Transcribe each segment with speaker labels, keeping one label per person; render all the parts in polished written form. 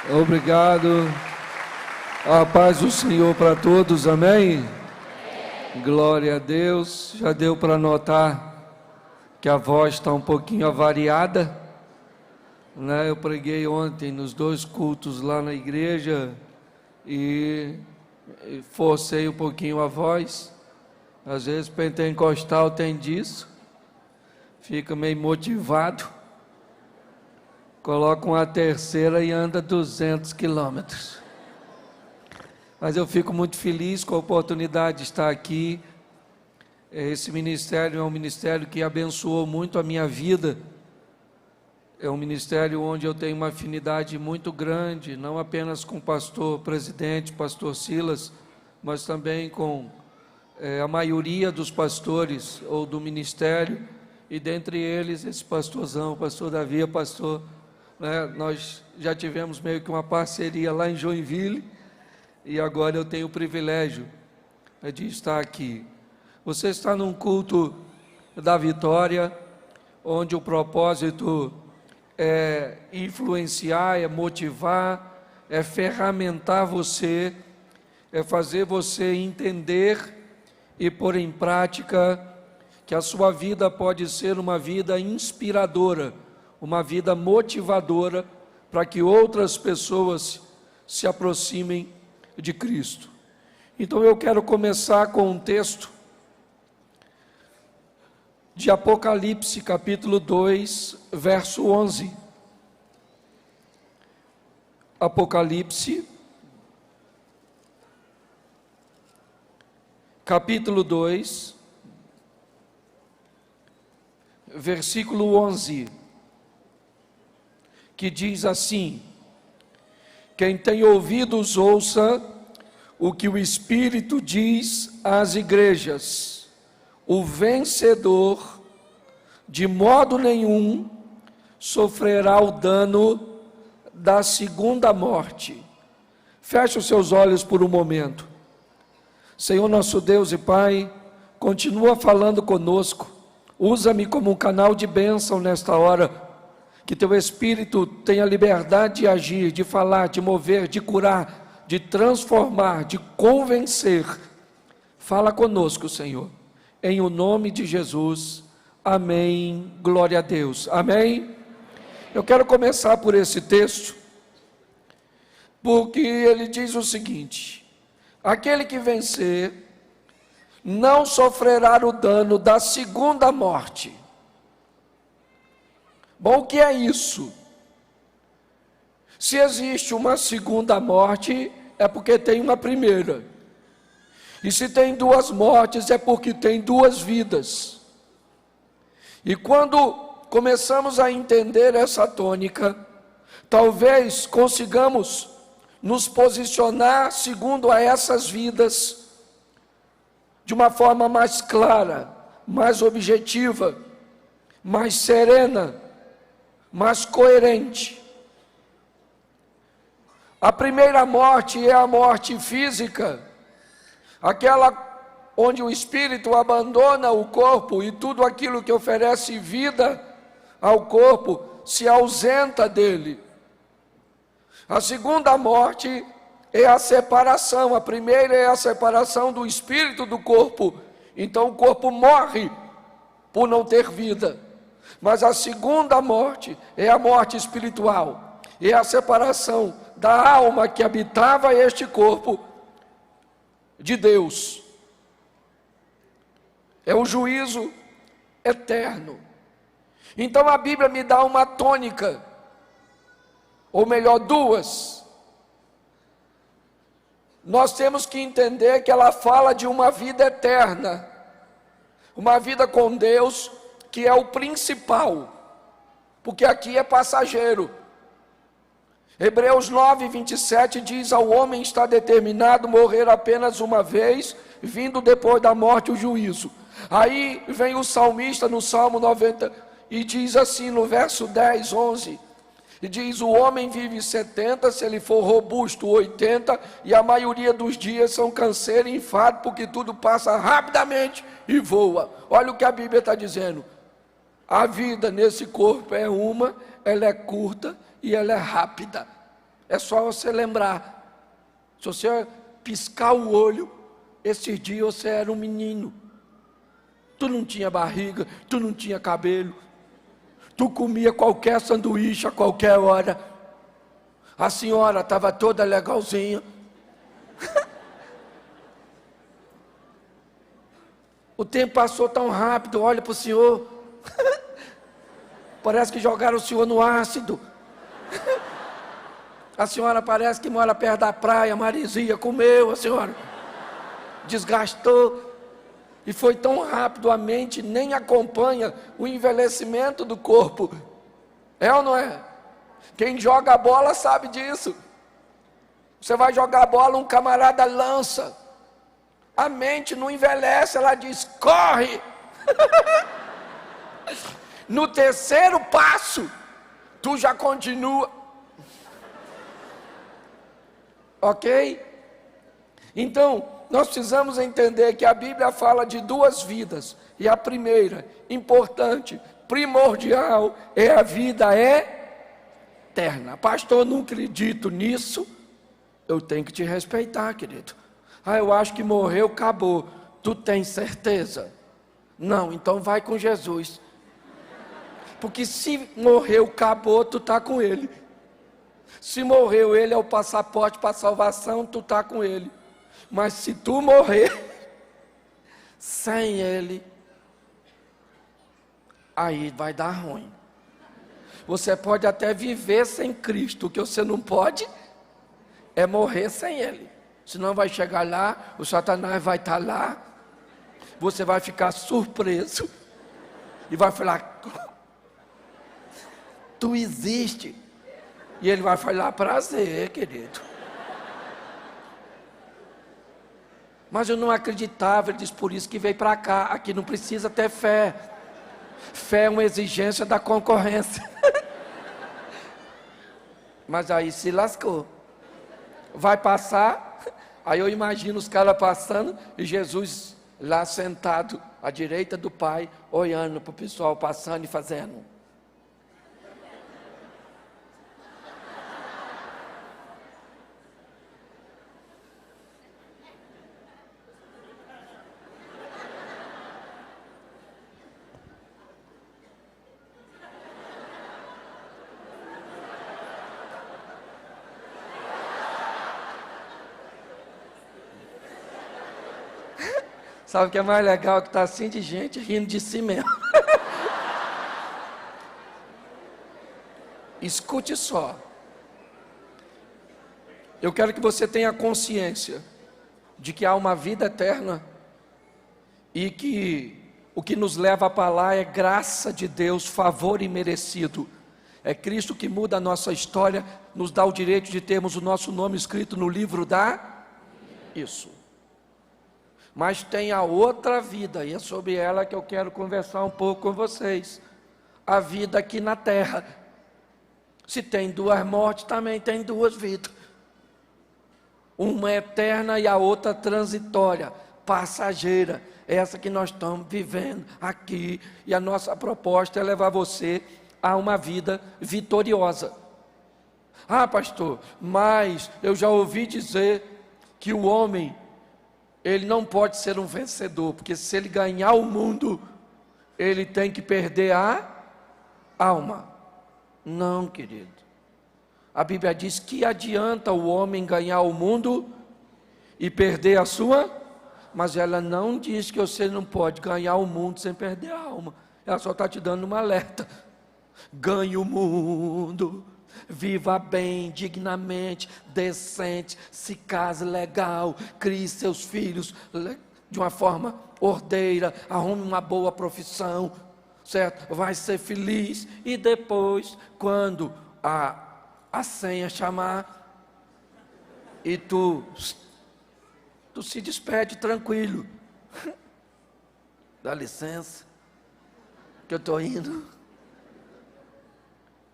Speaker 1: Obrigado. A paz do Senhor para todos, amém? Glória a Deus. Já deu para notar que a voz está um pouquinho avariada, né? Eu preguei ontem nos 2 cultos lá na igreja e forcei um pouquinho a voz. Às vezes pentecostal tem disso, fica meio motivado, coloca uma terceira e anda 200 quilômetros. Mas eu fico muito feliz com a oportunidade de estar aqui. Esse ministério é um ministério que abençoou muito a minha vida. É um ministério onde eu tenho uma afinidade muito grande, não apenas com o pastor presidente, pastor Silas, mas também com a maioria dos pastores ou do ministério, e dentre eles esse pastorzão, o pastor Davi, pastor, né, nós já tivemos meio que uma parceria lá em Joinville, e agora eu tenho o privilégio de estar aqui. Você está num culto da vitória, onde o propósito é influenciar, é motivar, é ferramentar você, é fazer você entender e pôr em prática que a sua vida pode ser uma vida inspiradora, uma vida motivadora, para que outras pessoas se aproximem de Cristo. Então eu quero começar com um texto de Apocalipse, capítulo 2, verso 11. Apocalipse, capítulo 2, versículo 11, que diz assim: quem tem ouvidos ouça o que o Espírito diz às igrejas. O vencedor, de modo nenhum, sofrerá o dano da segunda morte. Feche os seus olhos por um momento. Senhor nosso Deus e Pai, continua falando conosco. Usa-me como um canal de bênção nesta hora. Que teu Espírito tenha liberdade de agir, de falar, de mover, de curar, de transformar, de convencer. Fala conosco, Senhor. Em o nome de Jesus. Amém. Glória a Deus. Amém. Eu quero começar por esse texto, porque ele diz o seguinte: aquele que vencer não sofrerá o dano da segunda morte. Bom, o que é isso? Se existe uma segunda morte, é porque tem uma primeira. E se tem 2 mortes, é porque tem 2 vidas. E quando começamos a entender essa tônica, talvez consigamos nos posicionar segundo a essas vidas, de uma forma mais clara, mais objetiva, mais serena, mais coerente. A primeira morte é a morte física, aquela onde o espírito abandona o corpo e tudo aquilo que oferece vida ao corpo se ausenta dele. A segunda morte é a separação. A primeira é a separação do espírito do corpo. Então o corpo morre por não ter vida. Mas a segunda morte é a morte espiritual. É a separação da alma que habitava este corpo de Deus. É o juízo eterno. Então a Bíblia me dá uma tônica, ou melhor, 2. Nós temos que entender que ela fala de uma vida eterna, uma vida com Deus, que é o principal, porque aqui é passageiro. Hebreus 9, 27 diz: ao homem está determinado morrer apenas uma vez, vindo depois da morte o juízo. Aí vem o salmista no Salmo 90 e diz assim no verso 10, 11, e diz: o homem vive 70, se ele for robusto 80, e a maioria dos dias são canseiro e enfado, porque tudo passa rapidamente e voa. Olha o que a Bíblia está dizendo: a vida nesse corpo é uma, ela é curta e ela é rápida. É só você lembrar. Se você piscar o olho, esse dia você era um menino. Tu não tinha barriga, tu não tinha cabelo. Tu comia qualquer sanduíche a qualquer hora. A senhora estava toda legalzinha. O tempo passou tão rápido, olha para o senhor. Parece que jogaram o senhor no ácido. A senhora parece que mora perto da praia, Marizia, comeu a senhora. Desgastou. E foi tão rápido, a mente nem acompanha o envelhecimento do corpo. É ou não é? Quem joga a bola sabe disso. Você vai jogar a bola, um camarada lança. A mente não envelhece, ela diz, corre! No terceiro passo, tu já continua. Ok? Então, nós precisamos entender que a Bíblia fala de duas vidas. E a primeira, importante, primordial, é a vida eterna. Pastor, não acredito nisso. Eu tenho que te respeitar, querido. Eu acho que morreu, acabou. Tu tens certeza? Não, então vai com Jesus. Porque se morreu, acabou, tu está com Ele. Se morreu, Ele é o passaporte para a salvação, tu está com Ele. Mas se tu morrer sem Ele, aí vai dar ruim. Você pode até viver sem Cristo, o que você não pode é morrer sem Ele. Senão vai chegar lá, o Satanás vai estar lá, você vai ficar surpreso e vai falar, tu existe. E ele vai falar, prazer, querido. Mas eu não acreditava, ele disse, por isso que veio para cá, aqui não precisa ter fé. Fé é uma exigência da concorrência. Mas aí se lascou. Vai passar, aí eu imagino os caras passando e Jesus lá sentado à direita do Pai, olhando para o pessoal passando e fazendo. Sabe o que é mais legal? Que está assim de gente rindo de si mesmo. Escute só. Eu quero que você tenha consciência de que há uma vida eterna e que o que nos leva para lá é graça de Deus, favor imerecido. É Cristo que muda a nossa história, nos dá o direito de termos o nosso nome escrito no livro da... Isso. Mas tem a outra vida, e é sobre ela que eu quero conversar um pouco com vocês. A vida aqui na terra. Se tem duas mortes, também tem duas vidas. Uma eterna e a outra transitória, passageira. Essa que nós estamos vivendo aqui. E a nossa proposta é levar você a uma vida vitoriosa. Pastor, mas eu já ouvi dizer que o homem... ele não pode ser um vencedor, porque se ele ganhar o mundo, ele tem que perder a alma. Não, querido. A Bíblia diz que adianta o homem ganhar o mundo e perder a sua, mas ela não diz que você não pode ganhar o mundo sem perder a alma. Ela só está te dando uma alerta. Ganhe o mundo, viva bem, dignamente, decente, se case legal, crie seus filhos de uma forma ordeira, arrume uma boa profissão, certo? Vai ser feliz e depois, quando a senha chamar e tu se despede tranquilo. Dá licença, que eu estou indo.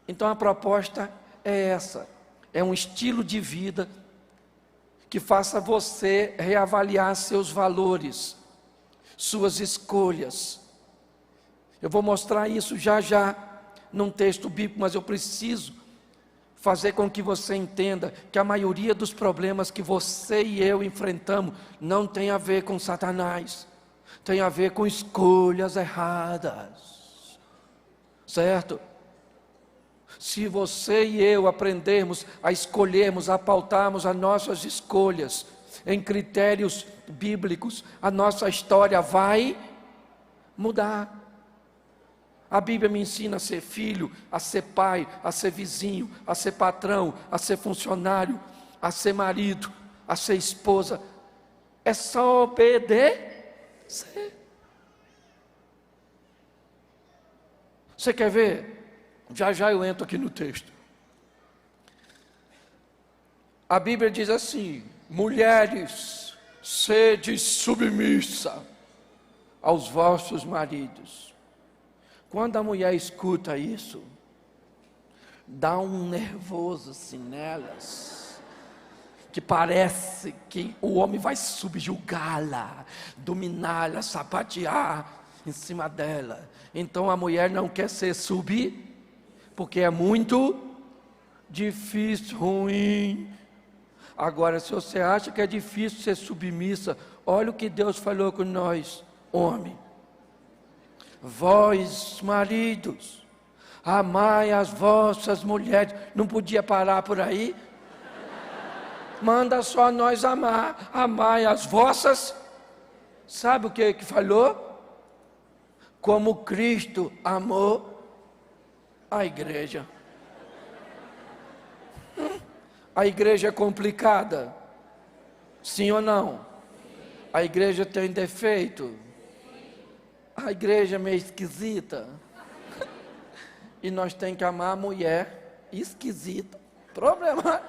Speaker 1: Então a proposta é essa, é um estilo de vida que faça você reavaliar seus valores, suas escolhas. Eu vou mostrar isso já já num texto bíblico, mas eu preciso fazer com que você entenda que a maioria dos problemas que você e eu enfrentamos não tem a ver com Satanás, tem a ver com escolhas erradas, certo? Se você e eu aprendermos a escolhermos, a pautarmos as nossas escolhas em critérios bíblicos, a nossa história vai mudar. A Bíblia me ensina a ser filho, a ser pai, a ser vizinho, a ser patrão, a ser funcionário, a ser marido, a ser esposa. É só obedecer. Você quer ver? Já já eu entro aqui no texto. A Bíblia diz assim: mulheres, sede submissa aos vossos maridos. Quando a mulher escuta isso, dá um nervoso assim nelas, que parece que o homem vai subjugá-la, dominá-la, sapatear em cima dela. Então a mulher não quer ser porque é muito difícil, ruim. Agora, se você acha que é difícil ser submissa, olha o que Deus falou com nós, homem. Vós, maridos, amai as vossas mulheres. Não podia parar por aí? Manda só nós amar. Amai as vossas. Sabe o que falou? Como Cristo amou a igreja. A igreja é complicada? Sim ou não? A igreja tem defeito? A igreja é meio esquisita. E nós temos que amar a mulher esquisita. Problema.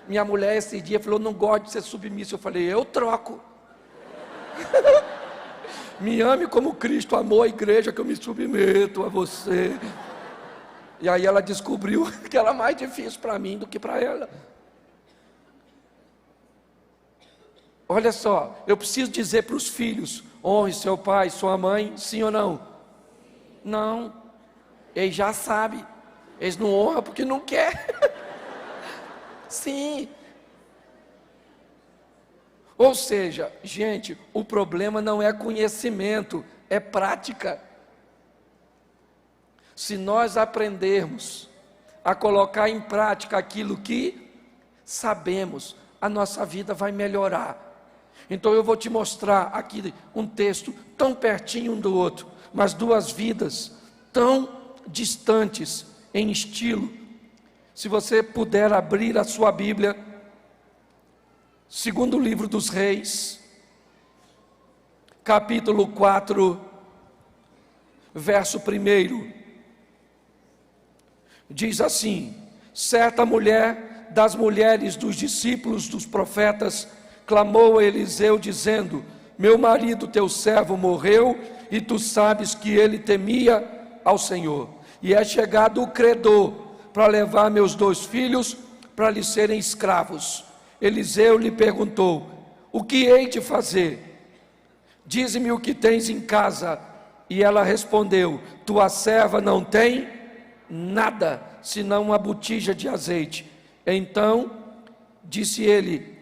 Speaker 1: Minha mulher esse dia falou: não gosto de ser submissa. Eu falei: eu troco. Me ame como Cristo amou a igreja, que eu me submeto a você. E aí ela descobriu que era mais difícil para mim do que para ela. Olha só, eu preciso dizer para os filhos: honre seu pai, sua mãe, sim ou não? Não, eles já sabem, eles não honram porque não quer. Sim. Ou seja, gente, o problema não é conhecimento, é prática. Se nós aprendermos a colocar em prática aquilo que sabemos, a nossa vida vai melhorar. Então eu vou te mostrar aqui um texto tão pertinho um do outro, mas duas vidas tão distantes em estilo. Se você puder abrir a sua Bíblia, segundo livro dos Reis, capítulo 4, verso 1, diz assim: certa mulher das mulheres dos discípulos dos profetas clamou a Eliseu dizendo: meu marido teu servo morreu, e tu sabes que ele temia ao Senhor, e é chegado o credor para levar meus 2 filhos para lhe serem escravos. Eliseu lhe perguntou: o que hei de fazer? Dize-me o que tens em casa. E ela respondeu: tua serva não tem nada, senão uma botija de azeite. Então disse ele: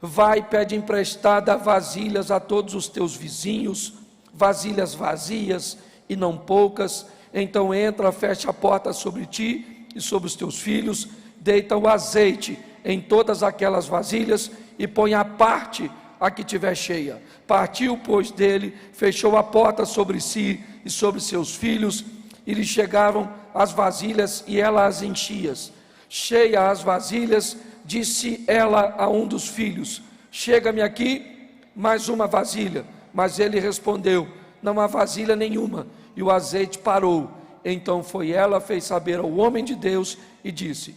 Speaker 1: vai, pede emprestada vasilhas a todos os teus vizinhos, vasilhas vazias e não poucas. Então entra, fecha a porta sobre ti e sobre os teus filhos, deita o azeite em todas aquelas vasilhas e põe a parte a que tiver cheia. Partiu, pois, dele, fechou a porta sobre si e sobre seus filhos, e lhe chegaram as vasilhas e ela as enchia. Cheia as vasilhas, disse ela a um dos filhos: chega-me aqui mais uma vasilha. Mas ele respondeu: não há vasilha nenhuma. E o azeite parou. Então foi ela, fez saber ao homem de Deus e disse: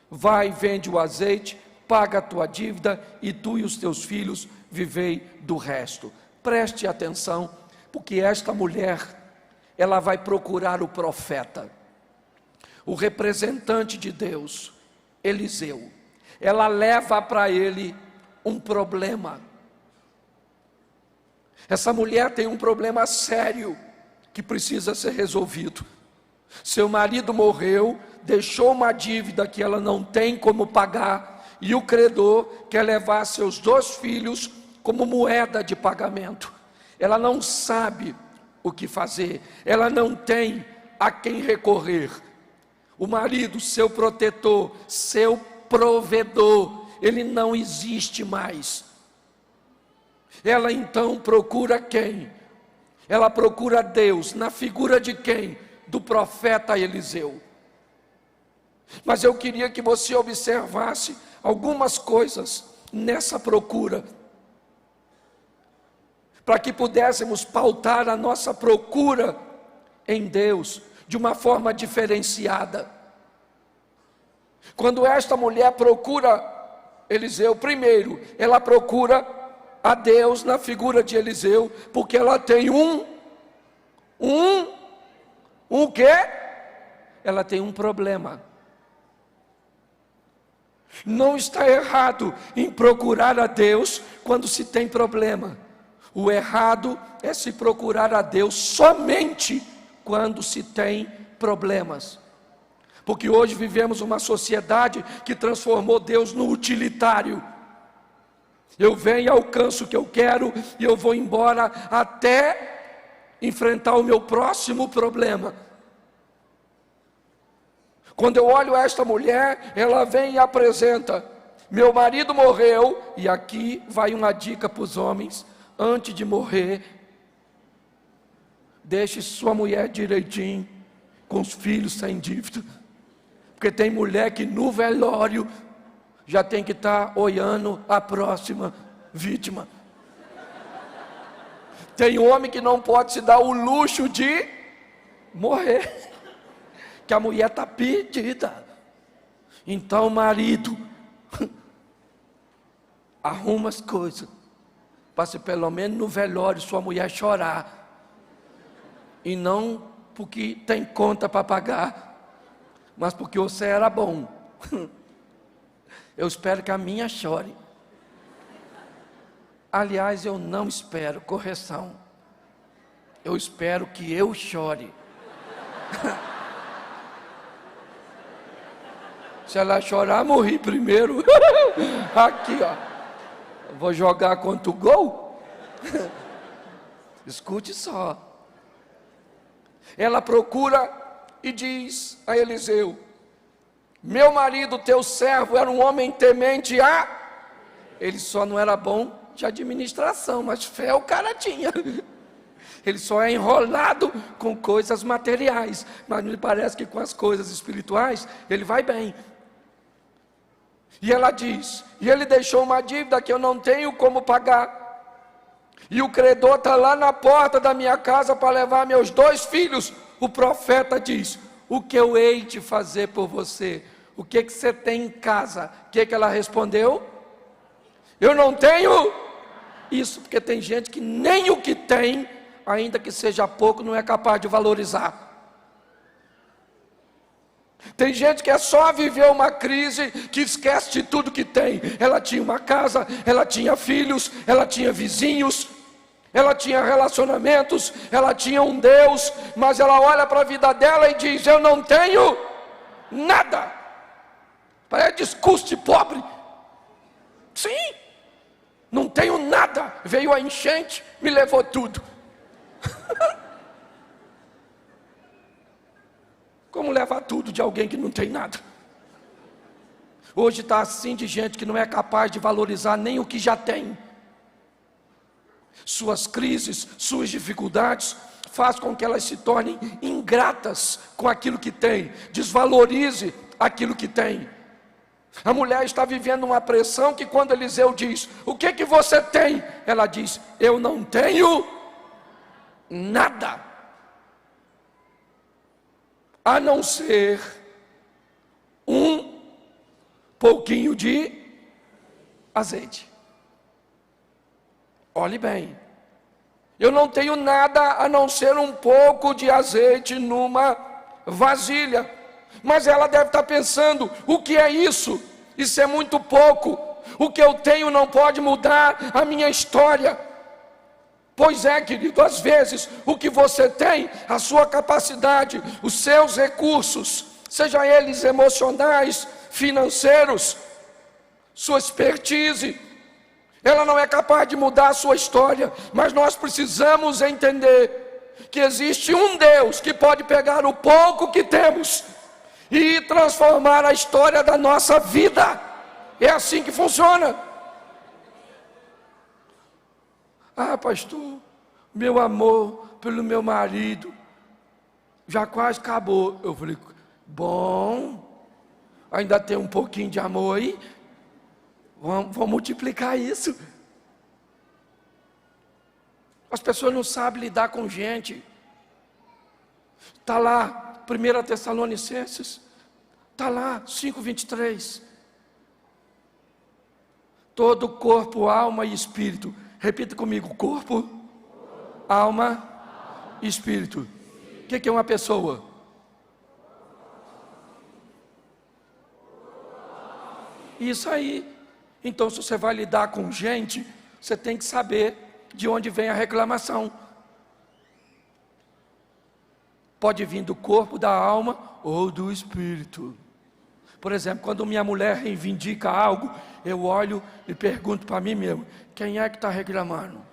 Speaker 1: vai, vende o azeite, paga a tua dívida, e tu e os teus filhos vivei do resto. Preste atenção, porque esta mulher, ela vai procurar o profeta, o representante de Deus, Eliseu. Ela leva para ele um problema. Essa mulher tem um problema sério que precisa ser resolvido. Seu marido morreu, deixou uma dívida que ela não tem como pagar, e o credor quer levar seus 2 filhos como moeda de pagamento. Ela não sabe o que fazer, ela não tem a quem recorrer. O marido, seu protetor, seu provedor, ele não existe mais. Ela então procura quem? Ela procura Deus, na figura de quem? Do profeta Eliseu. Mas eu queria que você observasse algumas coisas nessa procura, para que pudéssemos pautar a nossa procura em Deus de uma forma diferenciada. Quando esta mulher procura Eliseu, primeiro, ela procura a Deus na figura de Eliseu, porque ela tem o quê? Ela tem um problema. Não está errado em procurar a Deus quando se tem problema. O errado é se procurar a Deus somente quando se tem problemas. Porque hoje vivemos uma sociedade que transformou Deus no utilitário. Eu venho e alcanço o que eu quero e eu vou embora até enfrentar o meu próximo problema. Quando eu olho esta mulher, ela vem e apresenta: meu marido morreu, e aqui vai uma dica para os homens: antes de morrer, deixe sua mulher direitinho, com os filhos sem dívida. Porque tem mulher que no velório já tem que estar olhando a próxima vítima. Tem homem que não pode se dar o luxo de morrer, que a mulher está perdida. Então, marido, arruma as coisas, para se pelo menos no velório sua mulher chorar, e não porque tem conta para pagar, mas porque você era bom. Eu espero que a minha chore. Aliás, eu não espero, correção, eu espero que eu chore. Se ela chorar, morri primeiro. Aqui, ó, vou jogar contra o gol. Escute só. Ela procura e diz a Eliseu: meu marido, teu servo, era um homem temente a... Ele só não era bom de administração, mas fé o cara tinha. Ele só é enrolado com coisas materiais, mas me parece que com as coisas espirituais ele vai bem. E ela diz: e ele deixou uma dívida que eu não tenho como pagar, e o credor está lá na porta da minha casa para levar meus 2 filhos. O profeta diz: o que eu hei de fazer por você? O que você tem em casa? O que ela respondeu? Eu não tenho isso, porque tem gente que nem o que tem, ainda que seja pouco, não é capaz de valorizar. Tem gente que é só viver uma crise, que esquece de tudo que tem. Ela tinha uma casa, ela tinha filhos, ela tinha vizinhos, ela tinha relacionamentos, ela tinha um Deus, mas ela olha para a vida dela e diz: eu não tenho nada. Parece discurso de pobre. Sim, não tenho nada. Veio a enchente, me levou tudo. Como levar tudo de alguém que não tem nada? Hoje está assim de gente que não é capaz de valorizar nem o que já tem. Suas crises, suas dificuldades faz com que elas se tornem ingratas com aquilo que tem, desvalorize aquilo que tem. A mulher está vivendo uma pressão que quando Eliseu diz: o que você tem? Ela diz: eu não tenho nada, a não ser um pouquinho de azeite. Olhe bem, eu não tenho nada a não ser um pouco de azeite numa vasilha. Mas ela deve estar pensando: o que é isso? Isso é muito pouco. O que eu tenho não pode mudar a minha história. Pois é, querido, às vezes o que você tem, a sua capacidade, os seus recursos, seja eles emocionais, financeiros, sua expertise. Ela não é capaz de mudar a sua história, mas nós precisamos entender que existe um Deus que pode pegar o pouco que temos e transformar a história da nossa vida. É assim que funciona. Ah, pastor, meu amor pelo meu marido já quase acabou. Eu falei, bom, ainda tem um pouquinho de amor aí, vamos multiplicar isso. As pessoas não sabem lidar com gente. Está lá, 1 Tessalonicenses, está lá, 5:23. Todo corpo, alma e espírito. Repita comigo, corpo, alma e espírito. O que é uma pessoa? Isso aí. Então, se você vai lidar com gente, você tem que saber de onde vem a reclamação. Pode vir do corpo, da alma ou do espírito. Por exemplo, quando minha mulher reivindica algo, eu olho e pergunto para mim mesmo, quem é que está reclamando?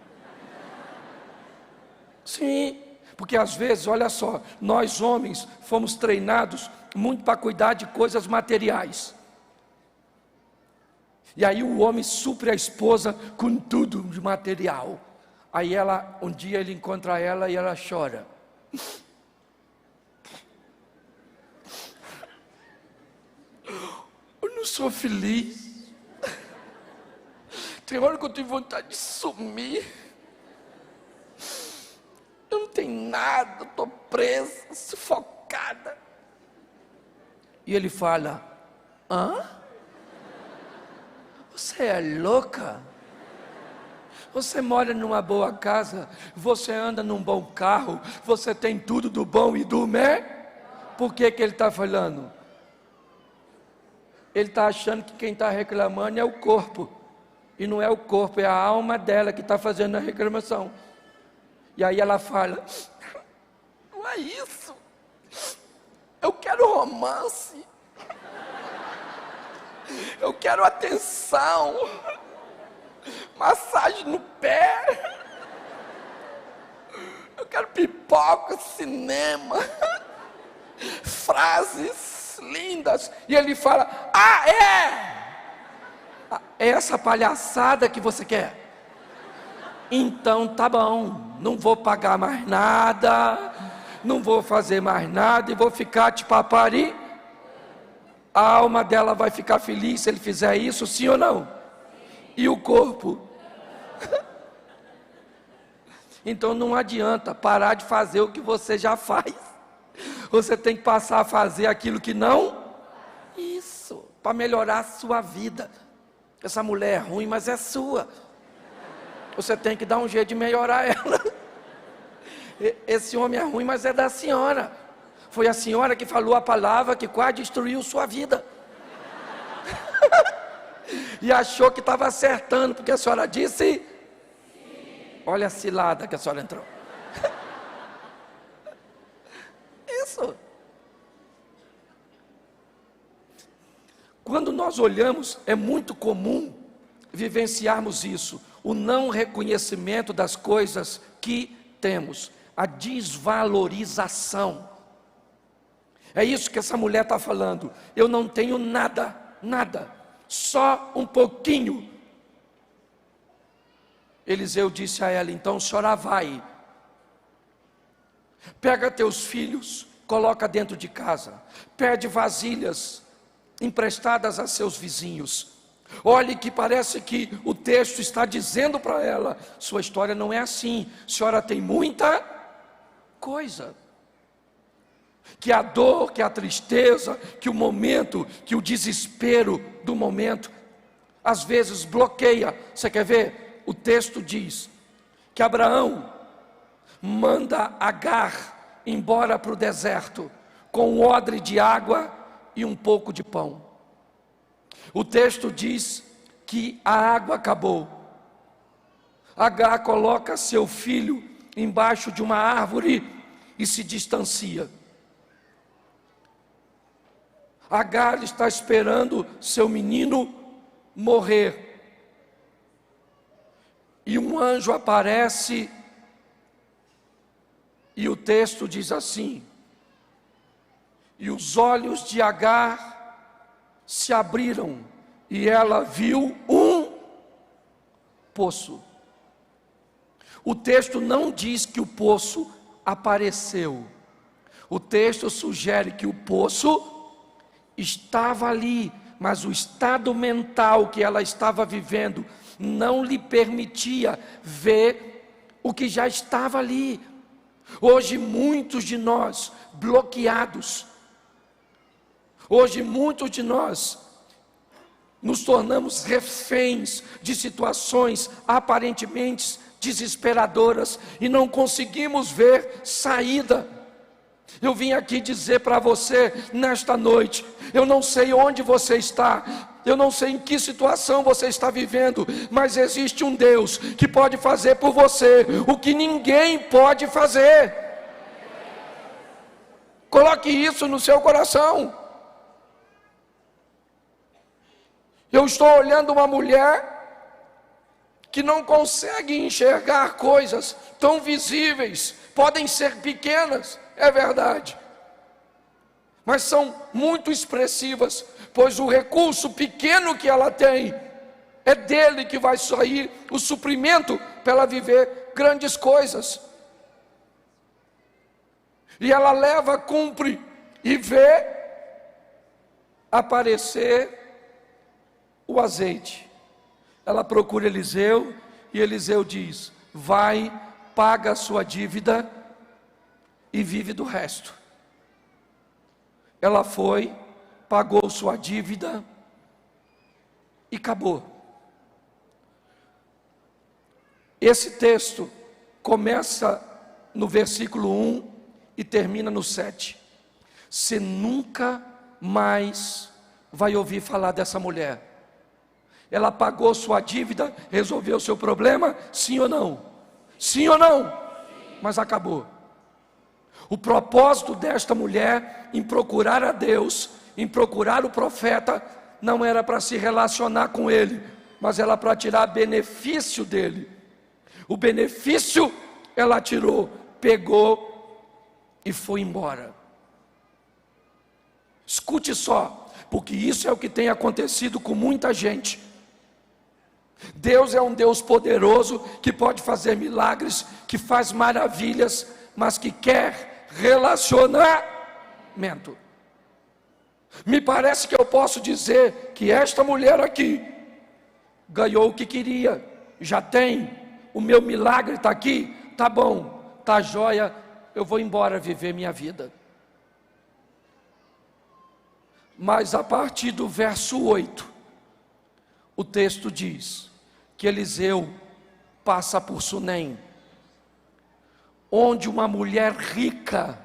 Speaker 1: Sim, porque às vezes, olha só, nós homens fomos treinados muito para cuidar de coisas materiais. E aí o homem supre a esposa com tudo de material. Aí um dia ele encontra ela e ela chora. Eu não sou feliz. Tem hora que eu tenho vontade de sumir. Eu não tenho nada, estou presa, sufocada. E ele fala, hã? Você é louca? Você mora numa boa casa, você anda num bom carro, você tem tudo do bom e do melhor. Por que ele está falando? Ele está achando que quem está reclamando é o corpo. E não é o corpo, é a alma dela que está fazendo a reclamação. E aí ela fala, não é isso. Eu quero romance. Eu quero atenção. Massagem no pé. Eu quero pipoca, cinema. Frases lindas. E ele fala, é essa palhaçada que você quer? Então tá bom, não vou pagar mais nada, não vou fazer mais nada e vou ficar te papari. A alma dela vai ficar feliz se ele fizer isso, sim ou não? E o corpo? Então não adianta parar de fazer o que você já faz. Você tem que passar a fazer aquilo que não. Isso, para melhorar a sua vida. Essa mulher é ruim, mas é sua. Você tem que dar um jeito de melhorar ela. Esse homem é ruim, mas é da senhora. Foi a senhora que falou a palavra que quase destruiu sua vida. E achou que estava acertando, porque a senhora disse. Olha a cilada que a senhora entrou. Isso. Quando nós olhamos, é muito comum vivenciarmos isso. O não reconhecimento das coisas que temos. A desvalorização. É isso que essa mulher está falando. Eu não tenho nada, nada. Só um pouquinho. Eliseu disse a ela, então a senhora vai. Pega teus filhos, coloca dentro de casa. Pede vasilhas emprestadas a seus vizinhos. Olhe que parece que o texto está dizendo para ela, sua história não é assim. A senhora tem muita coisa. Que a dor, que a tristeza, que o momento, que o desespero do momento, às vezes bloqueia. Você quer ver? O texto diz que Abraão manda Agar embora para o deserto, com um odre de água e um pouco de pão. O texto diz que a água acabou. Agar coloca seu filho embaixo de uma árvore e se distancia. Agar está esperando seu menino morrer. E um anjo aparece, e o texto diz assim: e os olhos de Agar se abriram, e ela viu um poço. O texto não diz que o poço apareceu. O texto sugere que o poço estava ali, mas o estado mental que ela estava vivendo não lhe permitia ver o que já estava ali. Hoje muitos de nós bloqueados, hoje muitos de nós nos tornamos reféns de situações aparentemente desesperadoras e não conseguimos ver saída. Eu vim aqui dizer para você nesta noite, eu não sei onde você está, eu não sei em que situação você está vivendo, mas existe um Deus que pode fazer por você o que ninguém pode fazer. Coloque isso no seu coração. Eu estou olhando uma mulher que não consegue enxergar coisas tão visíveis, podem ser pequenas, é verdade, mas são muito expressivas, pois o recurso pequeno que ela tem, é dele que vai sair o suprimento para ela viver grandes coisas. E ela leva, cumpre e vê aparecer o azeite. Ela procura Eliseu, e Eliseu diz: vai, paga a sua dívida e vive do resto. Ela foi, pagou sua dívida e acabou. Esse texto começa no versículo 1 e termina no 7. Você nunca mais vai ouvir falar dessa mulher. Ela pagou sua dívida, resolveu seu problema, sim ou não? Sim ou não? Mas acabou. O propósito desta mulher em procurar a Deus, em procurar o profeta, não era para se relacionar com ele, mas era para tirar benefício dele. O benefício ela tirou, pegou e foi embora. Escute só, porque isso é o que tem acontecido com muita gente. Deus é um Deus poderoso, que pode fazer milagres, que faz maravilhas, mas que quer relacionamento. Me parece que eu posso dizer que esta mulher aqui ganhou o que queria, já tem, o meu milagre está aqui, tá bom, tá jóia, eu vou embora viver minha vida. Mas a partir do verso 8, o texto diz que Eliseu passa por Sunem, onde uma mulher rica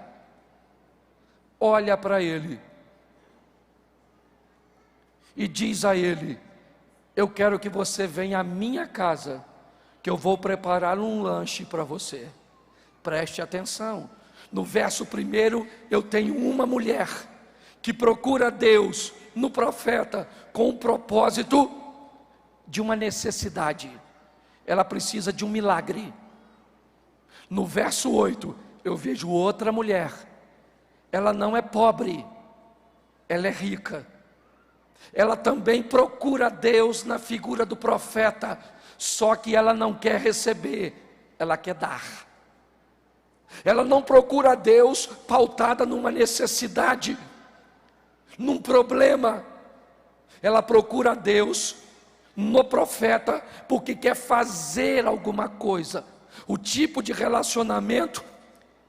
Speaker 1: olha para ele e diz a ele: eu quero que você venha à minha casa, que eu vou preparar um lanche para você. Preste atenção, no verso 1 eu tenho uma mulher que procura Deus no profeta com o propósito de uma necessidade. Ela precisa de um milagre. No verso 8 eu vejo outra mulher. Ela não é pobre, ela é rica. Ela também procura Deus na figura do profeta, só que ela não quer receber, ela quer dar. Ela não procura Deus pautada numa necessidade, num problema. Ela procura Deus no profeta, porque quer fazer alguma coisa. O tipo de relacionamento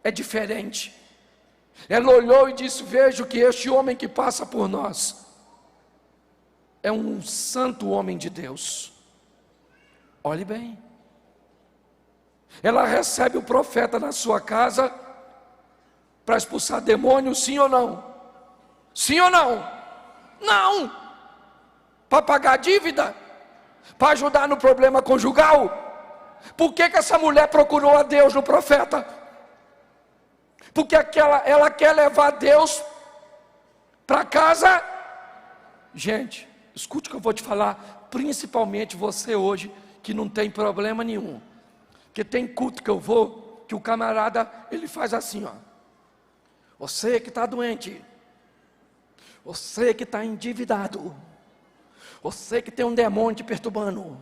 Speaker 1: é diferente. Ela olhou e disse: vejo que este homem que passa por nós é um santo homem de Deus. Olhe bem. Ela recebe o profeta na sua casa para expulsar demônios, sim ou não? Sim ou não? Não. Para pagar a dívida? Para ajudar no problema conjugal? Por que essa mulher procurou a Deus no profeta? Porque ela quer levar Deus para casa. Gente, escute o que eu vou te falar, principalmente você hoje, que não tem problema nenhum. Porque tem culto que eu vou, que o camarada, ele faz assim, ó. Você que está doente, você que está endividado, você que tem um demônio te perturbando,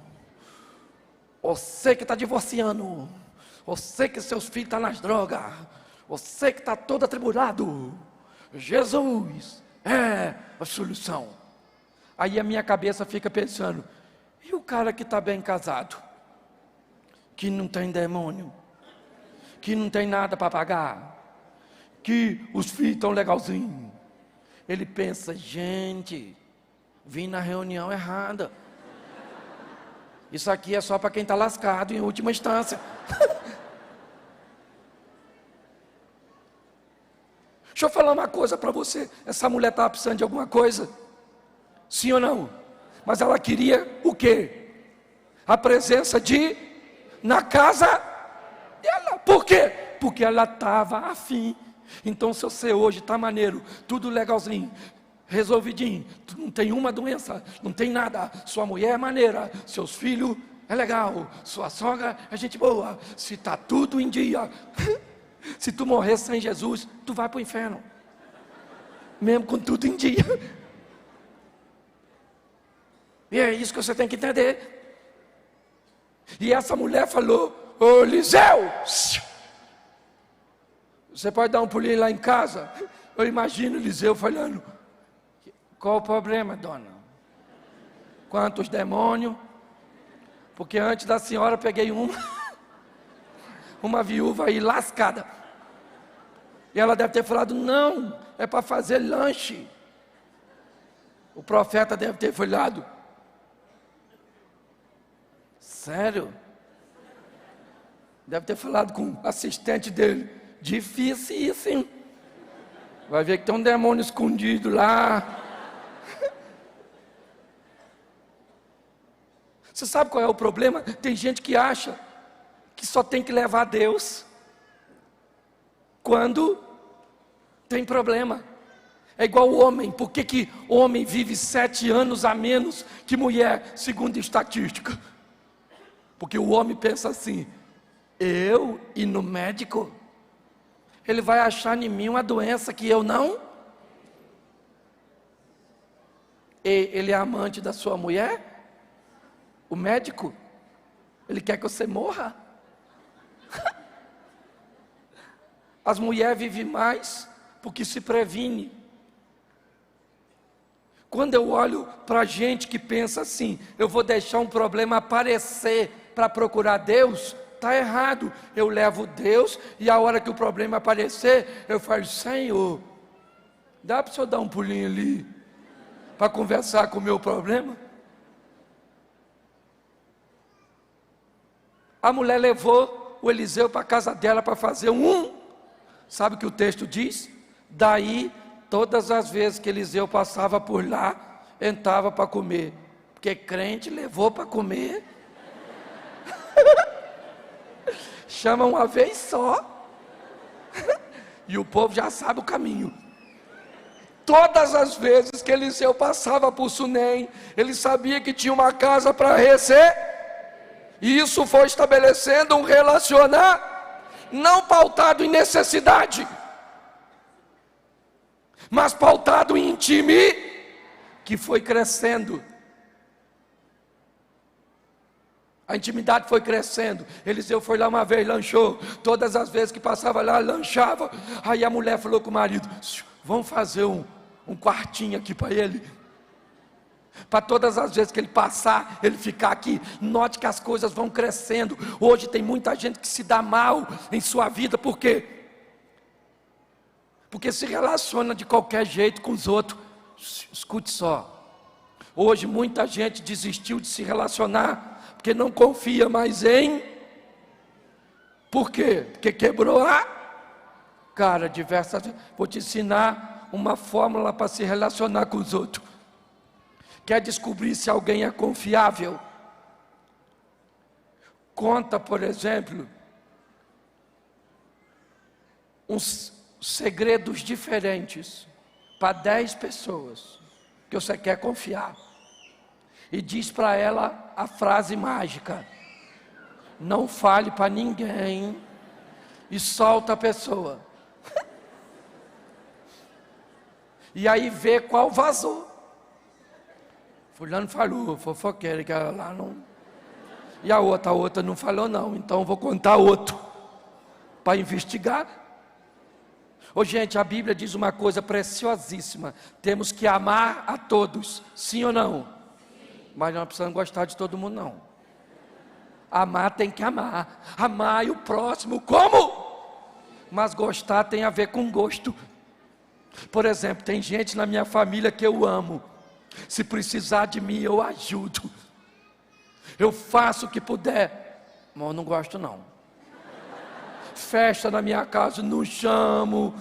Speaker 1: você que está divorciando, você que seus filhos estão nas drogas, você que está todo atribulado, Jesus é a solução. Aí a minha cabeça fica pensando, e o cara que está bem casado, que não tem demônio, que não tem nada para pagar, que os filhos estão legalzinhos, ele pensa, gente, vim na reunião errada, isso aqui é só para quem está lascado em última instância. Deixa eu falar uma coisa para você, essa mulher estava precisando de alguma coisa, sim ou não? Mas ela queria o quê? A presença na casa dela. Por quê? Porque ela estava afim. Então se você hoje está maneiro, tudo legalzinho, resolvidinho, não tem uma doença, não tem nada, sua mulher é maneira, seus filhos é legal, sua sogra é gente boa, se está tudo em dia, se tu morrer sem Jesus, tu vai para o inferno, mesmo com tudo em dia. E é isso que você tem que entender. E essa mulher falou, ô Eliseu, você pode dar um pulinho lá em casa? Eu imagino Eliseu falando, qual o problema, dona? Quantos demônios? Porque antes da senhora peguei uma viúva aí lascada. E ela deve ter falado, não, é para fazer lanche. O profeta deve ter falado, sério? Deve ter falado com o assistente dele, difícil isso, hein? Vai ver que tem um demônio escondido lá. Você sabe qual é o problema? Tem gente que acha que só tem que levar a Deus quando tem problema. É igual o homem. Por que homem vive 7 anos a menos que mulher, segundo estatística? Porque o homem pensa assim, eu ir no médico, ele vai achar em mim uma doença que eu não? Ele é amante da sua mulher? O médico? Ele quer que você morra? As mulheres vivem mais porque se previne. Quando eu olho para gente que pensa assim, eu vou deixar um problema aparecer para procurar Deus, está errado. Eu levo Deus e a hora que o problema aparecer, eu falo, Senhor, dá para o senhor dar um pulinho ali para conversar com o meu problema? A mulher levou o Eliseu para a casa dela para fazer sabe o que o texto diz? Daí, todas as vezes que Eliseu passava por lá, entrava para comer, porque crente levou para comer, chama uma vez só, e o povo já sabe o caminho. Todas as vezes que Eliseu passava por Sunem, ele sabia que tinha uma casa para receber, e isso foi estabelecendo um relacionamento, não pautado em necessidade, mas pautado em intimidade, que foi crescendo. A intimidade foi crescendo. Eliseu foi lá uma vez, lanchou. Todas as vezes que passava lá, lanchava. Aí a mulher falou com o marido, vamos fazer um quartinho aqui para ele, para todas as vezes que ele passar, ele ficar aqui. Note que as coisas vão crescendo. Hoje tem muita gente que se dá mal em sua vida, por quê? Porque se relaciona de qualquer jeito com os outros. Escute só, hoje muita gente desistiu de se relacionar, porque não confia mais por quê? Porque quebrou cara, diversas vezes. Vou te ensinar uma fórmula para se relacionar com os outros. Quer descobrir se alguém é confiável? Conta, por exemplo, uns segredos diferentes para 10 pessoas que você quer confiar e diz para ela a frase mágica: não fale para ninguém, e solta a pessoa. E aí vê qual vazou. Fulano falou, fofoqueira, que ela lá não. E a outra não falou não, então vou contar outro para investigar. Ô gente, a Bíblia diz uma coisa preciosíssima: temos que amar a todos, sim ou não? Sim. Mas não precisamos gostar de todo mundo não. Amar tem que amar, amar e o próximo como? Mas gostar tem a ver com gosto. Por exemplo, tem gente na minha família que eu amo, se precisar de mim eu ajudo, eu faço o que puder, mas eu não gosto não. Festa na minha casa, não chamo.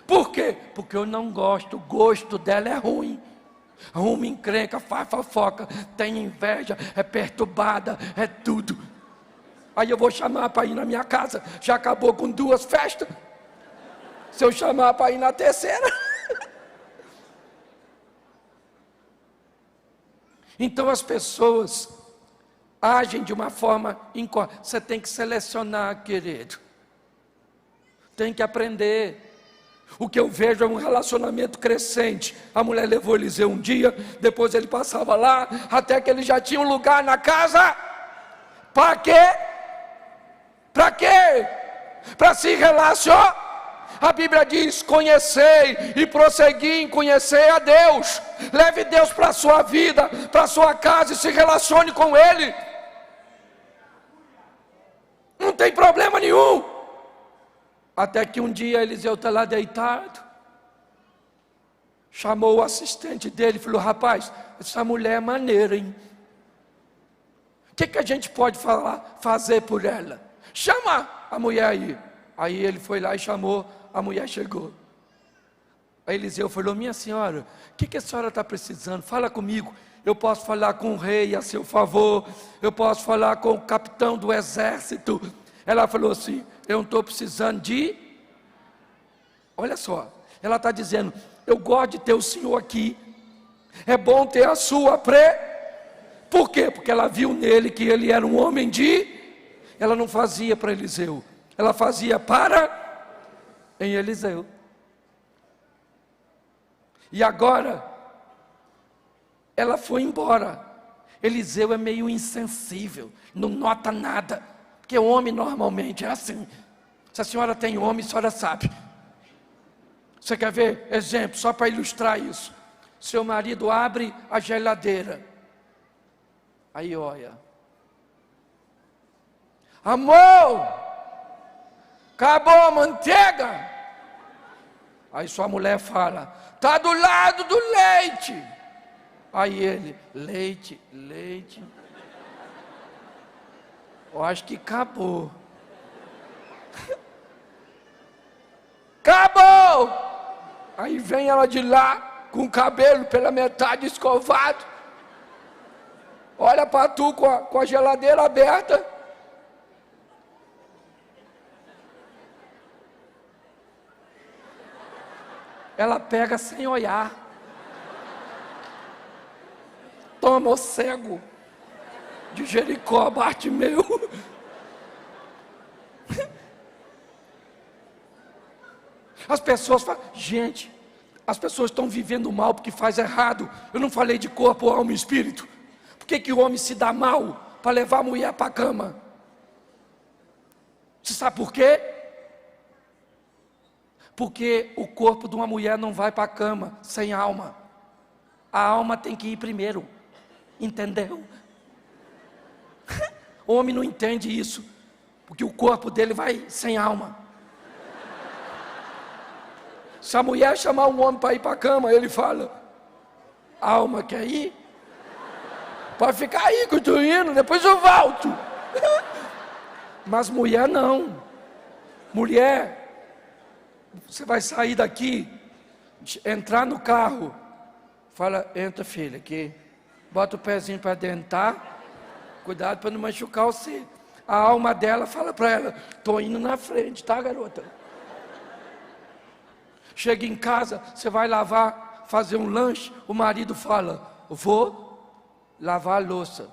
Speaker 1: Por quê? Porque eu não gosto, o gosto dela é ruim. Arruma encrenca, faz fofoca, tem inveja, é perturbada, é tudo. Aí eu vou chamar para ir na minha casa, já acabou com 2 festas. Se eu chamar para ir na terceira. Então as pessoas agem de uma forma incorreta. Você tem que selecionar, querido. Tem que aprender. O que eu vejo é um relacionamento crescente. A mulher levou Eliseu um dia, depois ele passava lá, até que ele já tinha um lugar na casa. Para quê? Para quê? Para se relacionar. A Bíblia diz: conhecei e prossegui em conhecer a Deus. Leve Deus para a sua vida, para a sua casa e se relacione com Ele. Não tem problema nenhum. Até que um dia Eliseu está lá deitado, chamou o assistente dele e falou: rapaz, essa mulher é maneira, hein? O que a gente pode fazer por ela? Chama a mulher aí. Aí ele foi lá e chamou, a mulher chegou. Aí Eliseu falou: minha senhora, o que a senhora está precisando? Fala comigo. Eu posso falar com o rei a seu favor, eu posso falar com o capitão do exército. Ela falou assim: eu não estou precisando de... Olha só, ela está dizendo: eu gosto de ter o senhor aqui, é bom ter a sua Por quê? Porque ela viu nele que ele era um homem de... Ela não fazia para Eliseu, ela fazia em Eliseu. E agora, ela foi embora. Eliseu é meio insensível, não nota nada, porque o homem normalmente é assim. Se a senhora tem homem, a senhora sabe. Você quer ver? Exemplo, só para ilustrar isso. Seu marido abre a geladeira, aí olha: amor, acabou a manteiga? Aí sua mulher fala: está do lado do leite. Aí ele: leite. Eu acho que acabou. Acabou! Aí vem ela de lá, com o cabelo pela metade escovado, olha para tu com a geladeira aberta. Ela pega sem olhar. Toma o cego de Jericó, Bartimeu. As pessoas falam: gente, as pessoas estão vivendo mal porque faz errado. Eu não falei de corpo, alma e espírito. Por que o homem se dá mal para levar a mulher para a cama? Você sabe por quê? Porque o corpo de uma mulher não vai para a cama sem alma. A alma tem que ir primeiro. Entendeu? O homem não entende isso, porque o corpo dele vai sem alma. Se a mulher chamar um homem para ir para a cama, ele fala: a alma quer ir? Pode ficar aí que eu estou indo, depois eu volto. Mas mulher não. Mulher, você vai sair daqui, entrar no carro, fala: entra, filha, aqui, bota o pezinho para dentro, tá? Cuidado para não machucar você. A alma dela fala para ela: estou indo na frente, tá, garota? Chega em casa, você vai lavar, fazer um lanche, o marido fala: vou lavar a louça,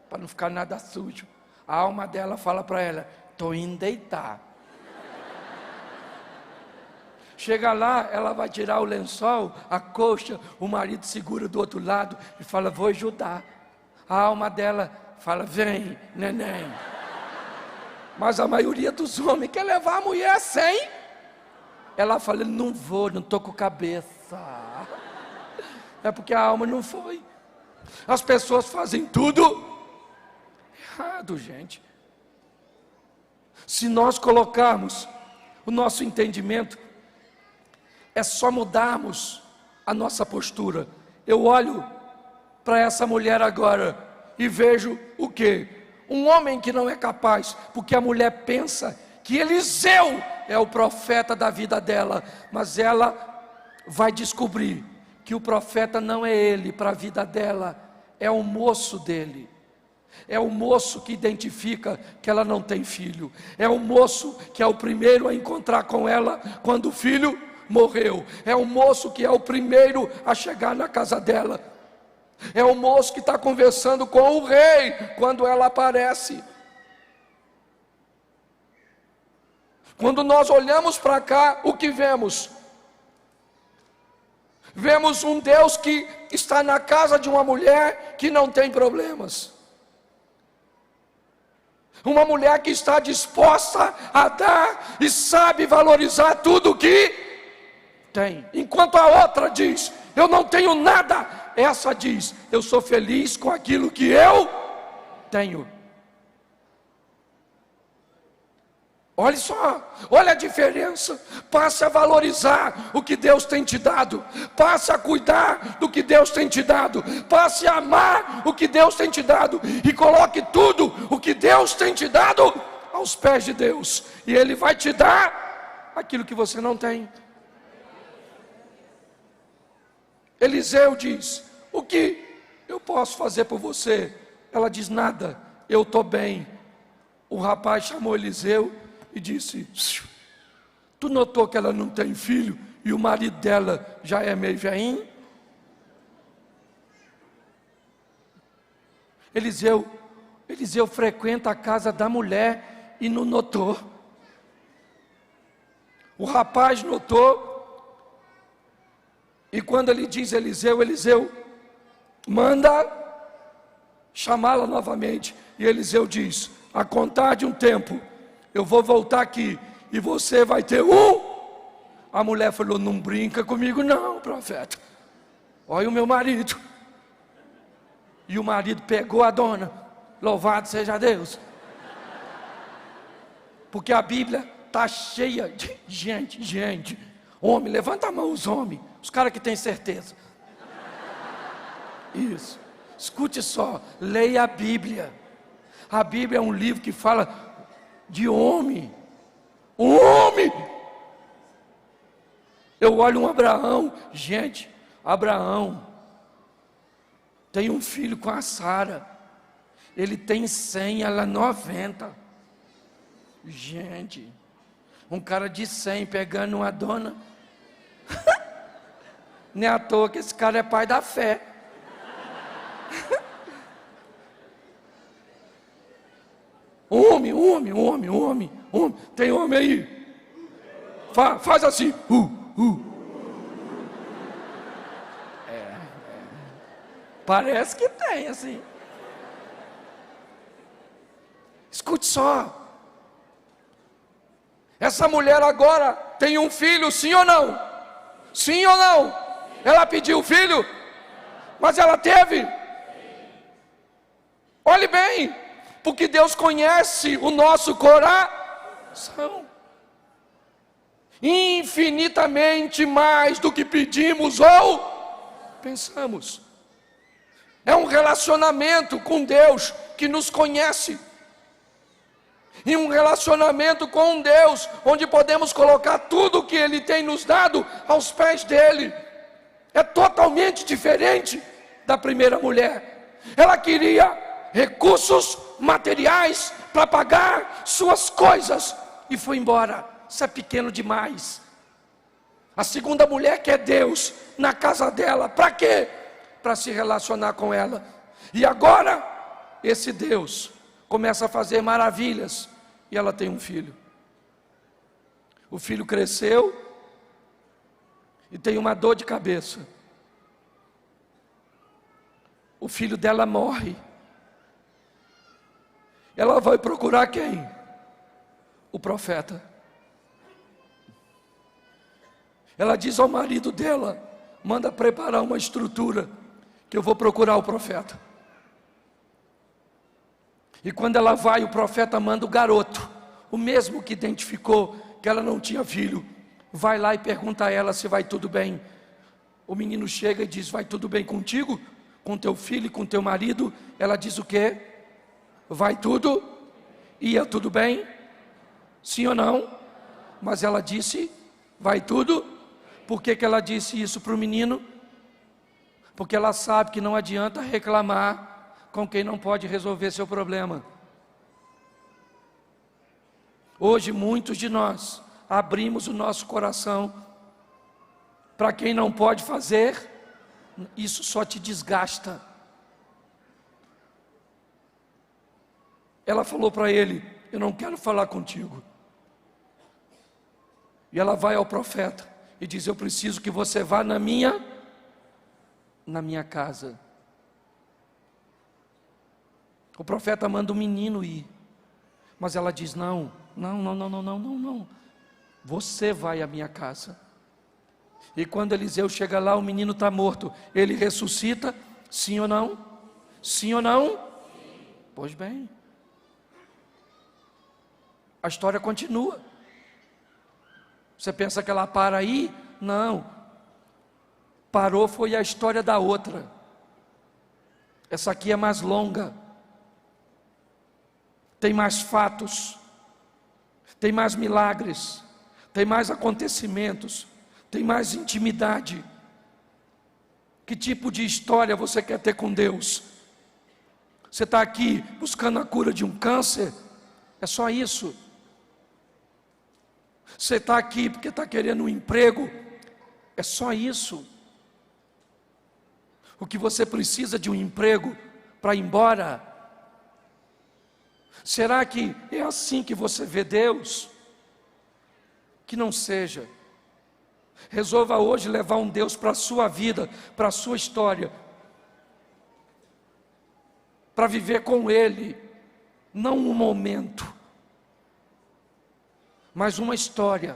Speaker 1: para não ficar nada sujo. A alma dela fala para ela: estou indo deitar. Chega lá, ela vai tirar o lençol, a coxa, o marido segura do outro lado e fala: vou ajudar. A alma dela fala: vem, neném. Mas a maioria dos homens quer levar a mulher sem. Ela fala: não vou, não estou com cabeça. É porque a alma não foi. As pessoas fazem tudo errado, gente. Se nós colocarmos o nosso entendimento, é só mudarmos a nossa postura. Eu olho para essa mulher agora e vejo o quê? Um homem que não é capaz, porque a mulher pensa que Eliseu é o profeta da vida dela, mas ela vai descobrir que o profeta não é ele para a vida dela, é o moço dele. É o moço que identifica que ela não tem filho. É o moço que é o primeiro a encontrar com ela quando o filho morreu. É o moço que é o primeiro a chegar na casa dela. É o moço que está conversando com o rei quando ela aparece. Quando nós olhamos para cá, o que vemos? Vemos um Deus que está na casa de uma mulher que não tem problemas. Uma mulher que está disposta a dar e sabe valorizar tudo que tem. Enquanto a outra diz: eu não tenho nada. Essa diz: eu sou feliz com aquilo que eu tenho. Olha só, olha a diferença. Passe a valorizar o que Deus tem te dado. Passe a cuidar do que Deus tem te dado. Passe a amar o que Deus tem te dado. E coloque tudo o que Deus tem te dado aos pés de Deus. E Ele vai te dar aquilo que você não tem. Eliseu diz: o que eu posso fazer por você? Ela diz: nada, eu estou bem. O rapaz chamou Eliseu e disse: tu notou que ela não tem filho e o marido dela já é meio velhinho? Eliseu frequenta a casa da mulher e não notou. O rapaz notou. E quando ele diz Eliseu manda chamá-la novamente. E Eliseu diz: a contar de um tempo, eu vou voltar aqui e você vai ter um. A mulher falou: não brinca comigo não, profeta. Olha o meu marido. E o marido pegou a dona. Louvado seja Deus. Porque a Bíblia está cheia de gente. Homem, levanta a mão os homens. Os caras que têm certeza. Isso. Escute só, leia a Bíblia. A Bíblia é um livro que fala de homem. Homem! Eu olho um Abraão. Gente, Abraão tem um filho com a Sara. Ele tem 100, ela 90. Gente, um cara de 100 pegando uma dona. Nem à toa que esse cara é pai da fé. Homem. Tem homem aí? Faz assim. Parece que tem assim. Escute só. Essa mulher agora tem um filho, sim ou não? Sim ou não? Ela pediu filho, mas ela teve. Olhe bem, porque Deus conhece o nosso coração. Infinitamente mais do que pedimos ou pensamos. É um relacionamento com Deus que nos conhece. E um relacionamento com um Deus onde podemos colocar tudo o que Ele tem nos dado aos pés dEle. É totalmente diferente da primeira mulher. Ela queria recursos materiais para pagar suas coisas e foi embora. Isso é pequeno demais. A segunda mulher quer Deus na casa dela. Para quê? Para se relacionar com ela. E agora, esse Deus começa a fazer maravilhas. E ela tem um filho. O filho cresceu e tem uma dor de cabeça. O filho dela morre. Ela vai procurar quem? O profeta. Ela diz ao marido dela: manda preparar uma estrutura, que eu vou procurar o profeta. E quando ela vai, o profeta manda o garoto, o mesmo que identificou que ela não tinha filho, vai lá e pergunta a ela se vai tudo bem. O menino chega e diz: vai tudo bem contigo? Com teu filho e com teu marido? Ela diz o quê? Vai tudo? Ia tudo bem? Sim ou não? Mas ela disse: vai tudo? Por que ela disse isso para o menino? Porque ela sabe que não adianta reclamar com quem não pode resolver seu problema. Hoje muitos de nós abrimos o nosso coração para quem não pode fazer. Isso só te desgasta. Ela falou para ele: eu não quero falar contigo. E ela vai ao profeta e diz: eu preciso que você vá na minha casa. O profeta manda o menino ir, mas ela diz: não, você vai à minha casa. E quando Eliseu chega lá, o menino está morto. Ele ressuscita, sim ou não? Sim ou não? Sim. Pois bem, a história continua. Você pensa que ela para aí? Não. Parou foi a história da outra. Essa aqui é mais longa. Tem mais fatos. Tem mais milagres. Tem mais acontecimentos. Tem mais intimidade. Que tipo de história você quer ter com Deus? Você está aqui buscando a cura de um câncer? É só isso. Você está aqui porque está querendo um emprego? É só isso. O que você precisa de um emprego para ir embora? Será que é assim que você vê Deus? Que não seja. Resolva hoje levar um Deus para a sua vida, para a sua história, para viver com Ele, não um momento, mas uma história.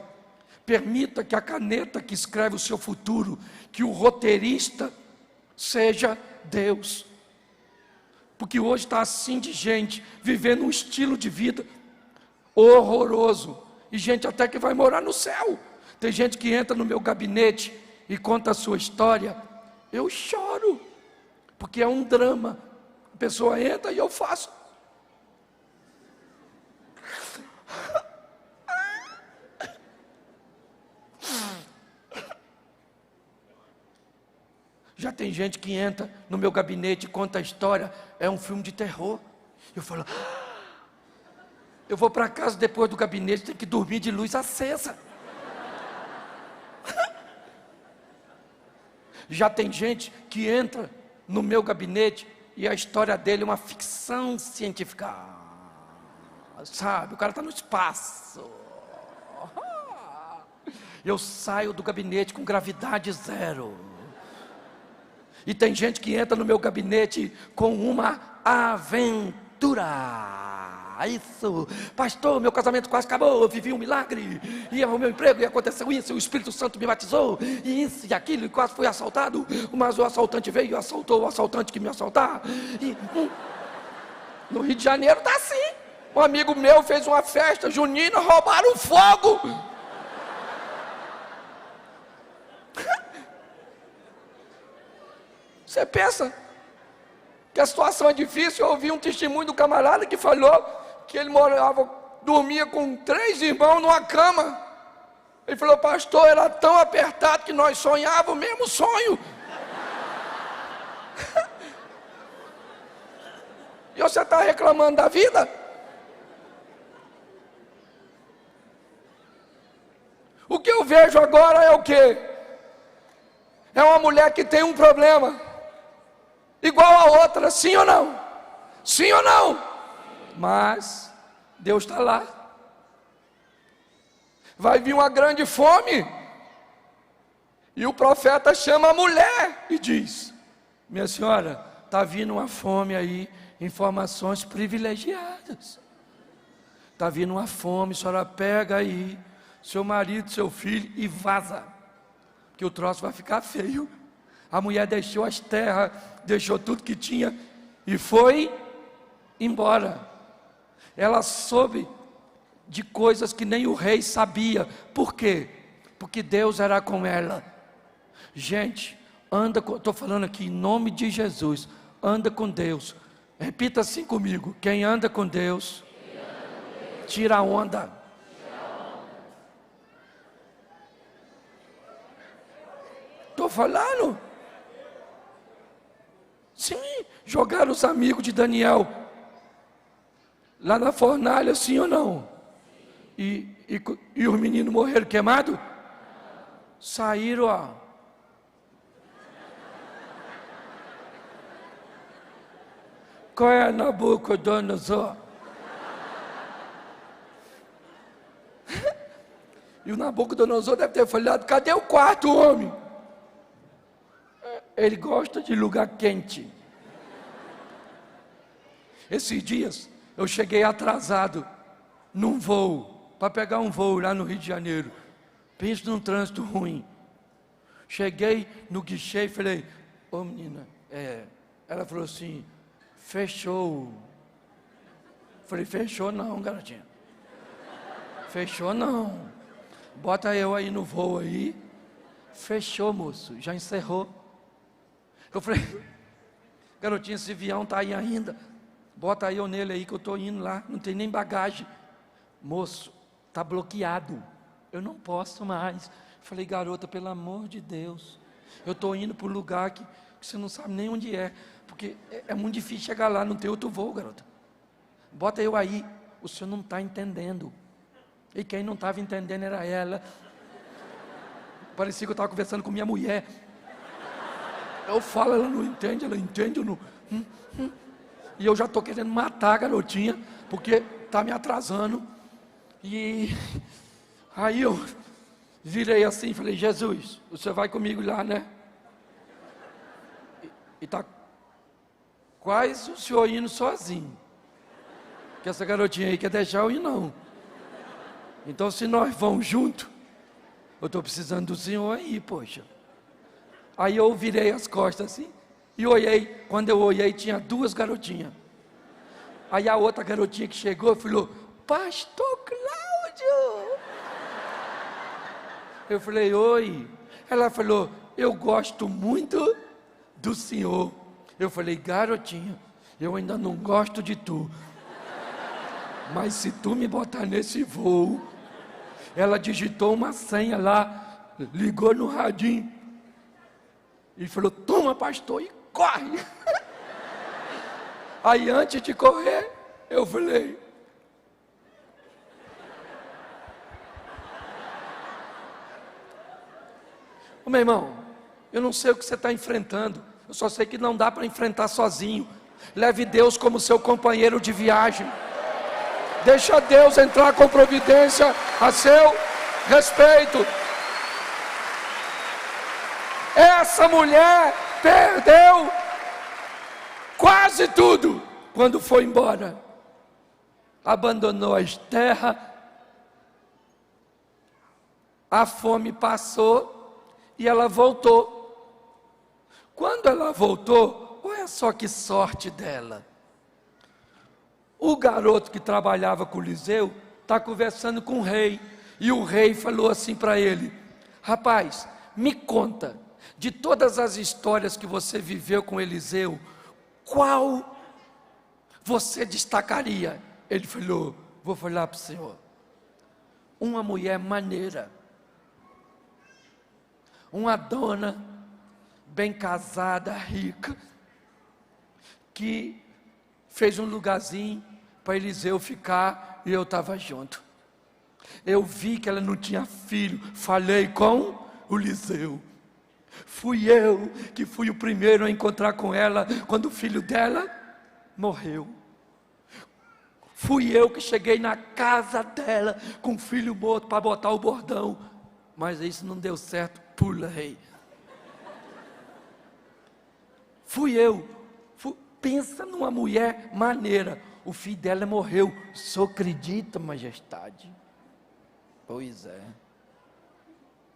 Speaker 1: Permita que a caneta que escreve o seu futuro, que o roteirista seja Deus. Porque hoje está assim de gente, vivendo um estilo de vida horroroso, e gente até que vai morar no céu. Tem gente que entra no meu gabinete e conta a sua história, eu choro, porque é um drama. A pessoa entra e eu faço. Já tem gente que entra no meu gabinete e conta a história, é um filme de terror. Eu falo: eu vou para casa depois do gabinete, tem que dormir de luz acesa. Já tem gente que entra no meu gabinete e a história dele é uma ficção científica. Sabe, o cara está no espaço. Eu saio do gabinete com gravidade zero. E tem gente que entra no meu gabinete com uma aventura. Isso, pastor, meu casamento quase acabou, eu vivi um milagre, e o meu emprego, e aconteceu isso, e o Espírito Santo me batizou, e isso e aquilo, e quase fui assaltado, mas o assaltante veio e assaltou o assaltante que me assaltar. E no Rio de Janeiro está assim. Um amigo meu fez uma festa junina, roubaram fogo. Você pensa que a situação é difícil? Eu ouvi um testemunho do camarada que falou que ele dormia com 3 irmãos numa cama. Ele falou: pastor, era tão apertado que nós sonhávamos o mesmo sonho. E você está reclamando da vida? O que eu vejo vejo agora é o quê? É uma mulher que tem um problema, igual a outra, sim ou não? Sim ou não? Mas Deus está lá. Vai vir uma grande fome, e o profeta chama a mulher e diz: minha senhora, está vindo uma fome aí, informações privilegiadas. Está vindo uma fome, a senhora pega aí seu marido, seu filho e vaza, que o troço vai ficar feio. A mulher deixou as terras, deixou tudo que tinha e foi embora. Ela soube de coisas que nem o rei sabia. Por quê? Porque Deus era com ela. Gente, estou falando aqui em nome de Jesus, anda com Deus. Repita assim comigo: quem anda com Deus, tira a onda. Estou falando? Sim, jogaram os amigos de Daniel lá na fornalha, sim ou não? E os meninos morreram queimados? Saíram, ó. Qual é Nabucodonosor? E o Nabucodonosor deve ter falado: cadê o quarto homem? Ele gosta de lugar quente. Esses dias eu cheguei atrasado num voo, para pegar um voo lá no Rio de Janeiro. Penso num trânsito ruim. Cheguei no guichê e falei: ô menina, ela falou assim: fechou. Falei: fechou não, garotinha. Fechou não. Bota eu aí no voo aí. Fechou, moço, já encerrou. Eu falei: garotinha, esse avião está aí ainda. Bota eu nele aí que eu estou indo lá. Não tem nem bagagem. Moço, está bloqueado. Eu não posso mais. Falei: garota, pelo amor de Deus, eu estou indo para um lugar que você não sabe nem onde é. Porque é muito difícil chegar lá, não tem outro voo, garota. Bota eu aí. O senhor não está entendendo. E quem não estava entendendo era ela. Parecia que eu estava conversando com minha mulher. Eu falo, ela não entende, ela entende, eu não. E eu já estou querendo matar a garotinha, porque está me atrasando. E aí eu virei assim e falei: Jesus, você vai comigo lá, né? E está quase o senhor indo sozinho. Que essa garotinha aí quer deixar eu ir não. Então se nós vamos junto, eu estou precisando do senhor aí, poxa. Aí eu virei as costas assim e olhei. Quando eu olhei, tinha duas garotinhas. Aí a outra garotinha que chegou falou: pastor Cláudio. Eu falei: oi. Ela falou: eu gosto muito do senhor. Eu falei: garotinha, eu ainda não gosto de tu, mas se tu me botar nesse voo. Ela digitou uma senha lá, ligou no radinho e falou: toma, pastor, e corre. Aí antes de correr, eu falei: ô meu irmão, eu não sei o que você está enfrentando, eu só sei que não dá para enfrentar sozinho. Leve Deus como seu companheiro de viagem. Deixa Deus entrar com providência a seu respeito. Essa mulher perdeu quase tudo quando foi embora. Abandonou as terras, a fome passou e ela voltou. Quando ela voltou, olha só que sorte dela. O garoto que trabalhava com o Eliseu está conversando com o rei. E o rei falou assim para ele: rapaz, me conta, de todas as histórias que você viveu com Eliseu, qual você destacaria? Ele falou: vou falar para o senhor. Uma mulher maneira, uma dona bem casada, rica, que fez um lugarzinho para Eliseu ficar e eu estava junto. Eu vi que ela não tinha filho, falei com o Liseu. Fui eu que fui o primeiro a encontrar com ela quando o filho dela morreu. Fui eu que cheguei na casa dela com o filho morto para botar o bordão. Mas isso não deu certo, pulei. Fui eu. Pensa numa mulher maneira. O filho dela morreu. Só acredita, majestade? Pois é.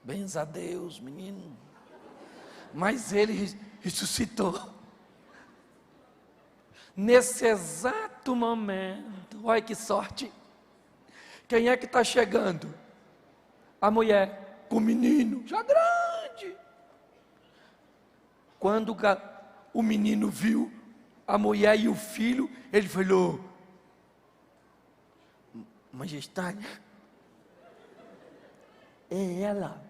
Speaker 1: Benza a Deus, menino. Mas ele ressuscitou. Nesse exato momento, olha que sorte. Quem é que está chegando? A mulher com o menino, já grande. Quando o menino viu a mulher e o filho, ele falou: majestade, é ela.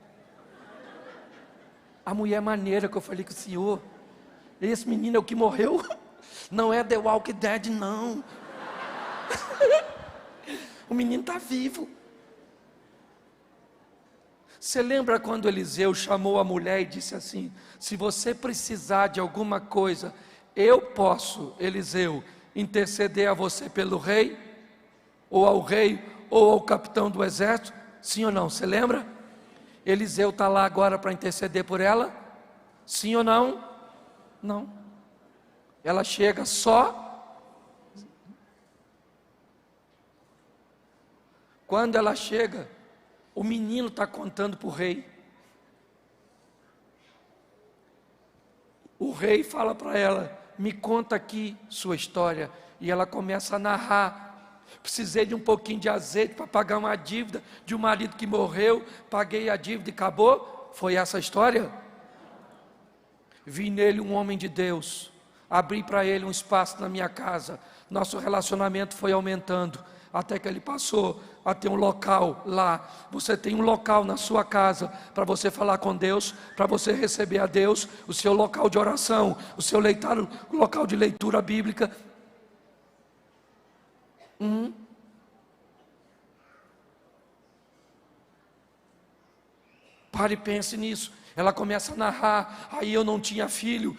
Speaker 1: A mulher maneira que eu falei com o senhor. Esse menino é o que morreu. Não é The Walking Dead, não. O menino está vivo. Você lembra quando Eliseu chamou a mulher e disse assim: se você precisar de alguma coisa, eu posso, Eliseu, interceder a você pelo rei, ou ao rei, ou ao capitão do exército? Sim ou não? Você lembra? Eliseu está lá agora para interceder por ela? Sim ou não? Não. Ela chega só. Quando ela chega, o menino está contando para o rei. O rei fala para ela: me conta aqui sua história. E ela começa a narrar. Precisei de um pouquinho de azeite para pagar uma dívida de um marido que morreu. Paguei a dívida e acabou. Foi essa a história? Vi nele um homem de Deus. Abri para ele um espaço na minha casa. Nosso relacionamento foi aumentando, até que ele passou a ter um local lá. Você tem um local na sua casa para você falar com Deus, para você receber a Deus, o seu local de oração, o seu local de leitura bíblica. Pare e pense nisso. Ela começa a narrar: aí eu não tinha filho,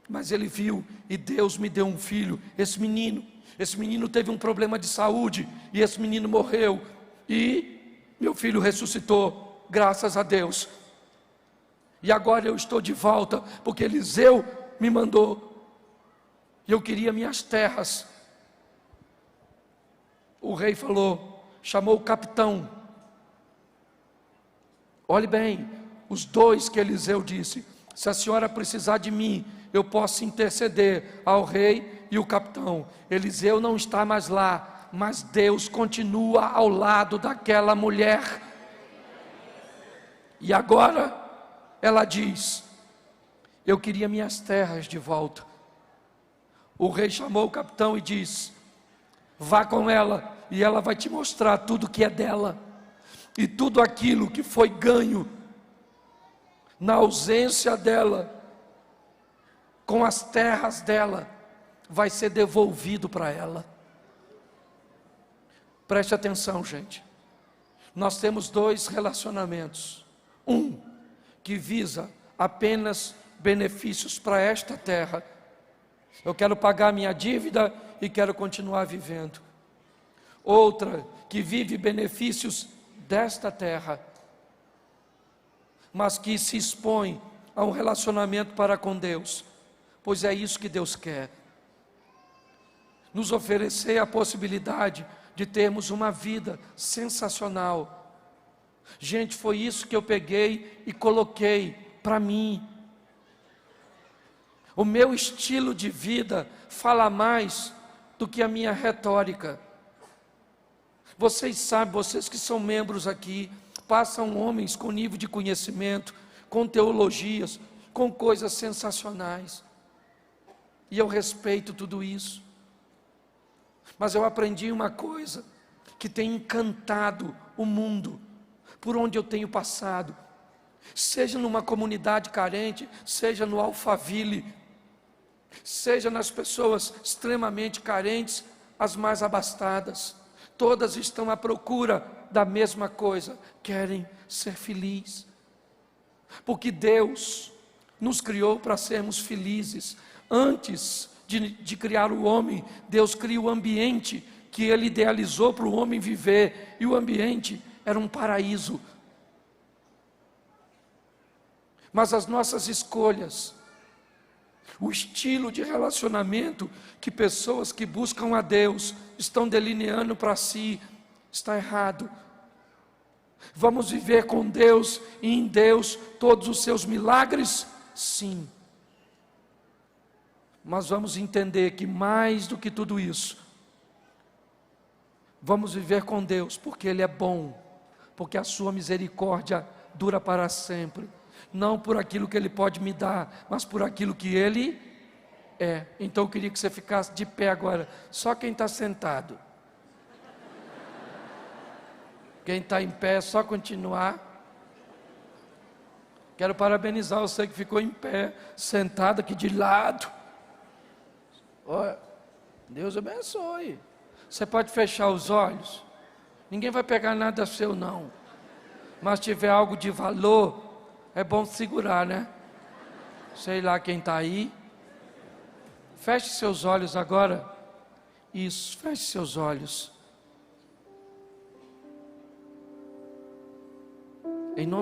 Speaker 1: mas ele viu e Deus me deu um filho. Esse menino teve um problema de saúde e esse menino morreu e meu filho ressuscitou, graças a Deus. E agora eu estou de volta porque Eliseu me mandou e eu queria minhas terras. O rei falou, chamou o capitão. Olhe bem, os dois que Eliseu disse: se a senhora precisar de mim, eu posso interceder ao rei e o capitão. Eliseu não está mais lá, mas Deus continua ao lado daquela mulher. E agora ela diz: eu queria minhas terras de volta. O rei chamou o capitão e disse: vá com ela e ela vai te mostrar tudo que é dela. E tudo aquilo que foi ganho na ausência dela, com as terras dela, vai ser devolvido para ela. Preste atenção, gente. Nós temos dois relacionamentos. Um que visa apenas benefícios para esta terra. Eu quero pagar minha dívida e quero continuar vivendo. Outra que vive benefícios desta terra, mas que se expõe a um relacionamento para com Deus, pois é isso que Deus quer, nos oferecer a possibilidade de termos uma vida sensacional. Gente, foi isso que eu peguei e coloquei para mim. O meu estilo de vida fala mais do que a minha retórica. Vocês sabem, vocês que são membros aqui, passam homens com nível de conhecimento, com teologias, com coisas sensacionais. E eu respeito tudo isso. Mas eu aprendi uma coisa que tem encantado o mundo, por onde eu tenho passado. Seja numa comunidade carente, seja no Alphaville, seja nas pessoas extremamente carentes, as mais abastadas. Todas estão à procura da mesma coisa, querem ser felizes. Porque Deus nos criou para sermos felizes. Antes de criar o homem, Deus cria o ambiente que Ele idealizou para o homem viver, e o ambiente era um paraíso. Mas as nossas escolhas, o estilo de relacionamento que pessoas que buscam a Deus estão delineando para si, está errado. Vamos viver com Deus e em Deus todos os seus milagres? Sim. Mas vamos entender que mais do que tudo isso, vamos viver com Deus porque Ele é bom, porque a sua misericórdia dura para sempre. Não por aquilo que Ele pode me dar, mas por aquilo que Ele é. Então eu queria que você ficasse de pé agora, só quem está sentado. Quem está em pé, é só continuar. Quero parabenizar você que ficou em pé, sentado aqui de lado. Olha, Deus abençoe. Você pode fechar os olhos. Ninguém vai pegar nada seu não. Mas se tiver algo de valor, é bom segurar, né? Sei lá quem está aí. Feche seus olhos agora. Isso, feche seus olhos.